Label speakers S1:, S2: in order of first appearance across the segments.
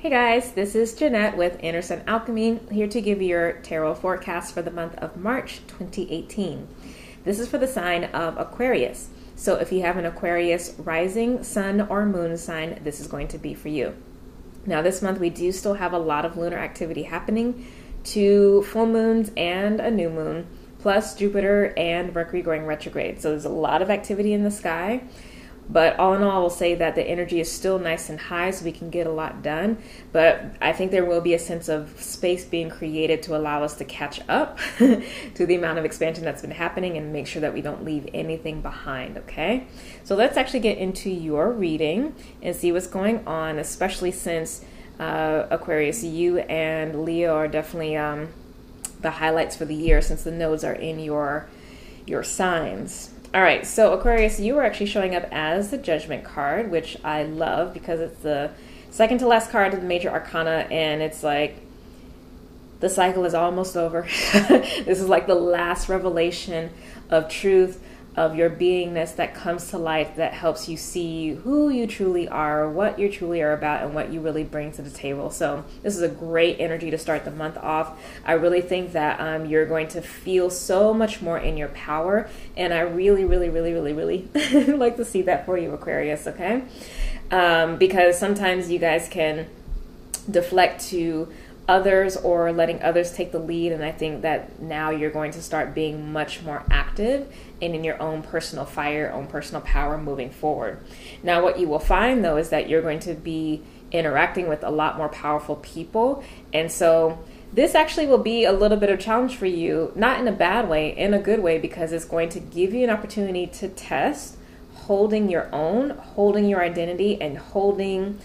S1: Hey guys, this is Jynnette with Inner Sun Alchemy, here to give you your tarot forecast for the month of March 2018. This is for the sign of Aquarius. So if you have an Aquarius rising, sun, or moon sign, this is going to be for you. Now this month we do still have a lot of lunar activity happening, 2 full moons and a new moon, plus Jupiter and Mercury going retrograde. So there's a lot of activity in the sky. But all in all, I will say that the energy is still nice and high, so we can get a lot done. But I think there will be a sense of space being created to allow us to catch up to the amount of expansion that's been happening and make sure that we don't leave anything behind, okay? So let's actually get into your reading and see what's going on, especially since Aquarius, you and Leo are definitely the highlights for the year since the nodes are in your signs. All right, so Aquarius, you are actually showing up as the Judgment card, which I love because it's the second to last card of the major arcana, and it's like the cycle is almost over. This is like the last revelation of truth, of your beingness that comes to light, that helps you see who you truly are, what you truly are about, and what you really bring to the table. So this is a great energy to start the month off. I really think that you're going to feel so much more in your power, and I really like to see that for you, Aquarius, okay? Because sometimes you guys can deflect to others or letting others take the lead, and I think that now you're going to start being much more active and in your own personal fire, own personal power moving forward. Now what you will find though is that you're going to be interacting with a lot more powerful people, and so this actually will be a little bit of a challenge for you, not in a bad way, in a good way, because it's going to give you an opportunity to test holding your own, holding your identity, and holding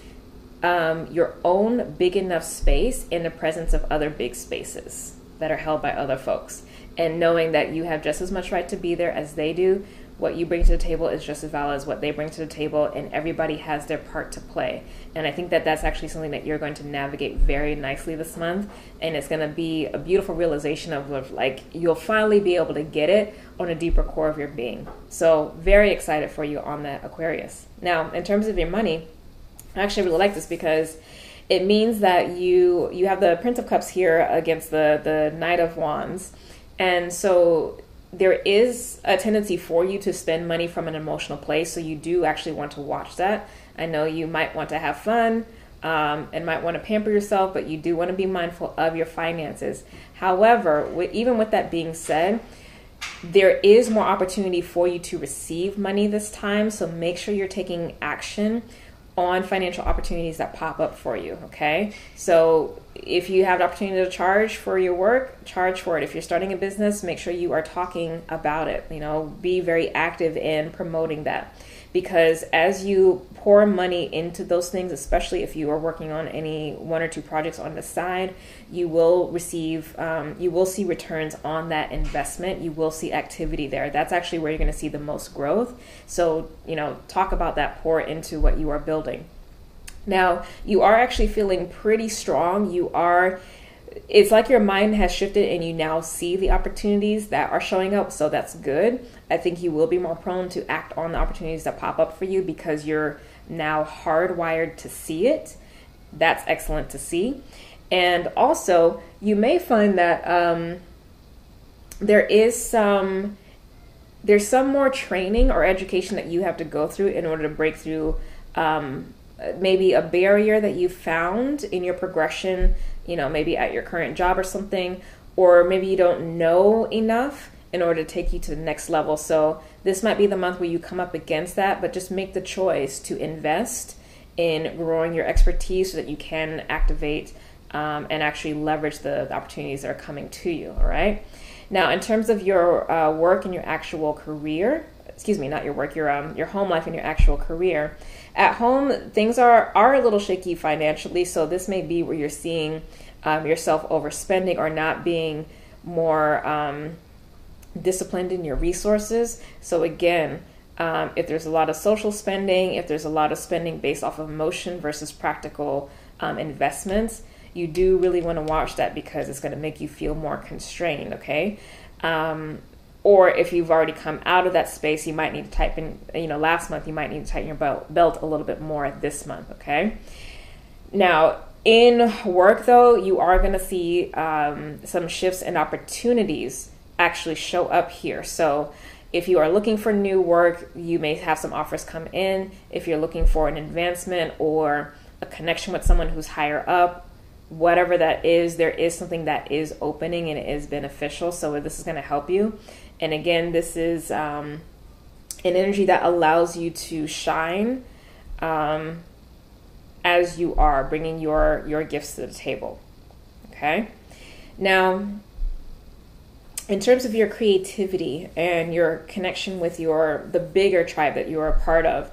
S1: your own big enough space in the presence of other big spaces that are held by other folks, and knowing that you have just as much right to be there as they do. What you bring to the table is just as valid as what they bring to the table, and everybody has their part to play. And I think that that's actually something that you're going to navigate very nicely this month, and it's going to be a beautiful realization of like you'll finally be able to get it on a deeper core of your being. So very excited for you on that, Aquarius. Now in terms of your money, I actually really like this because it means that you have the Prince of Cups here against the Knight of Wands. And so there is a tendency for you to spend money from an emotional place. So you do actually want to watch that. I know you might want to have fun and might want to pamper yourself, but you do want to be mindful of your finances. However, even with that being said, there is more opportunity for you to receive money this time. So make sure you're taking action on financial opportunities that pop up for you, okay? So if you have the opportunity to charge for your work, charge for it. If you're starting a business, make sure you are talking about it. Be very active in promoting that. Because as you pour money into those things, especially if you are working on any 1 or 2 projects on the side, you will receive, you will see returns on that investment. You will see activity there. That's actually where you're going to see the most growth. So, talk about that, pour into what you are building. Now, you are actually feeling pretty strong. It's like your mind has shifted and you now see the opportunities that are showing up, so that's good. I think you will be more prone to act on the opportunities that pop up for you because you're now hardwired to see it. That's excellent to see. And also, you may find that there's some more training or education that you have to go through in order to break through maybe a barrier that you found in your progression, maybe at your current job or something, or maybe you don't know enough in order to take you to the next level. So this might be the month where you come up against that, but just make the choice to invest in growing your expertise so that you can activate and actually leverage the opportunities that are coming to you, all right? Now, in terms of your work and your actual career, not your work, your home life and your actual career. At home, things are a little shaky financially, so this may be where you're seeing yourself overspending or not being more disciplined in your resources. So again, if there's a lot of social spending, if there's a lot of spending based off of emotion versus practical investments, you do really want to watch that because it's going to make you feel more constrained, okay? Or if you've already come out of that space, you might need to tighten, last month, you might need to tighten your belt a little bit more this month, okay? Now, In work, though, you are going to see some shifts and opportunities actually show up here. So if you are looking for new work, you may have some offers come in. If you're looking for an advancement or a connection with someone who's higher up, whatever that is, there is something that is opening and it is beneficial. So this is going to help you. And again, this is an energy that allows you to shine as you are, bringing your gifts to the table. Okay? Now, in terms of your creativity and your connection with the bigger tribe that you are a part of,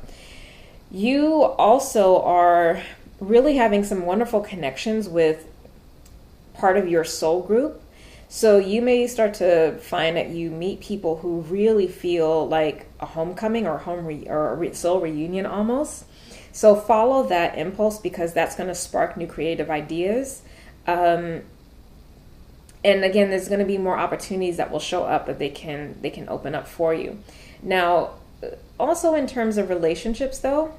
S1: you also are really having some wonderful connections with part of your soul group. So you may start to find that you meet people who really feel like a homecoming or soul reunion almost. So follow that impulse, because that's going to spark new creative ideas. And again, there's going to be more opportunities that will show up that they can open up for you. Now, also in terms of relationships, though,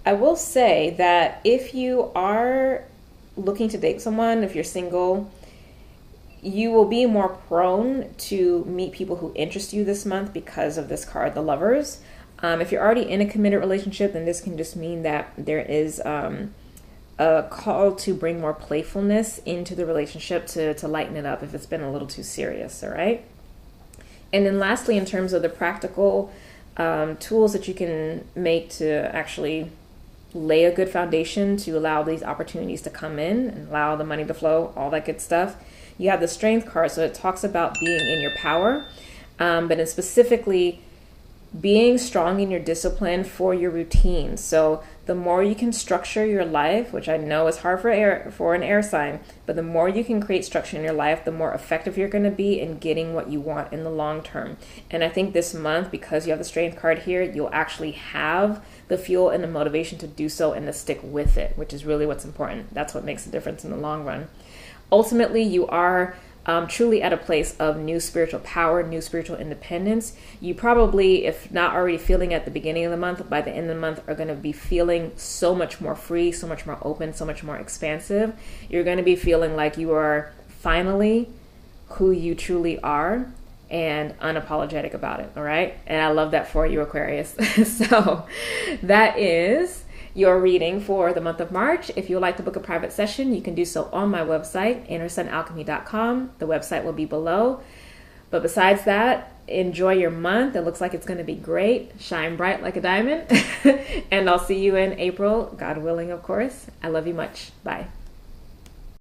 S1: I will say that if you are looking to date someone, if you're single, you will be more prone to meet people who interest you this month because of this card, the Lovers. If you're already in a committed relationship, then this can just mean that there is a call to bring more playfulness into the relationship to lighten it up if it's been a little too serious, all right? And then lastly, in terms of the practical tools that you can make to actually lay a good foundation to allow these opportunities to come in and allow the money to flow, all that good stuff, you have the Strength card. So it talks about being in your power, but it's specifically being strong in your discipline for your routine. So the more you can structure your life, which I know is hard for an air sign, but the more you can create structure in your life, the more effective you're going to be in getting what you want in the long term. And I think this month, because you have the Strength card here, you'll actually have the fuel and the motivation to do so and to stick with it, which is really what's important. That's what makes a difference in the long run. Ultimately, you are truly at a place of new spiritual power, new spiritual independence. You probably, if not already feeling at the beginning of the month, by the end of the month are going to be feeling so much more free, so much more open, so much more expansive. You're going to be feeling like you are finally who you truly are and unapologetic about it, all right? And I love that for you, Aquarius. So that is your reading for the month of March. If you would like to book a private session, you can do so on my website, innersunalchemy.com. The website will be below. But besides that, enjoy your month. It looks like it's going to be great. Shine bright like a diamond. And I'll see you in April, God willing, of course. I love you much. Bye.